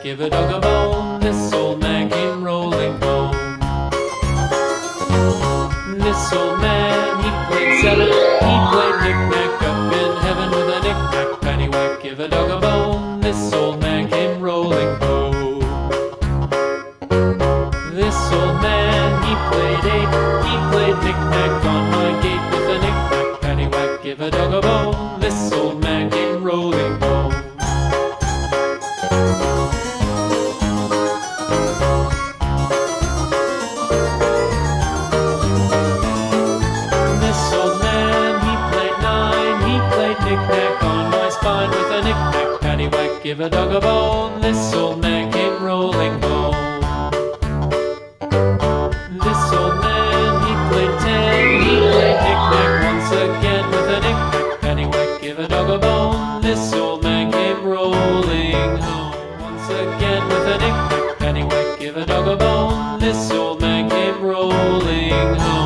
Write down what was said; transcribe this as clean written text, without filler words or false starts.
Give a dog a bone, this 7. He played knick-knack up in heaven with a knick-knack, paddywhack, give a dog a bone. This old man came rolling home. This old man, he played 8. He played knick-knack on my gate with a knick-knack, paddywhack, give a dog a bone. This old man came rolling home. This old man, he played 9. He played knick-knack on my spine with a knick-knack, paddywhack, give a dog a bone. This old man came rolling home. This old man, he played 10. He played knick-knack once again with a knick-knack, paddywhack, give a dog a bone. This old man came rolling home. Once again with a knick-knack, paddywhack, give a dog a bone. This old man came rolling home.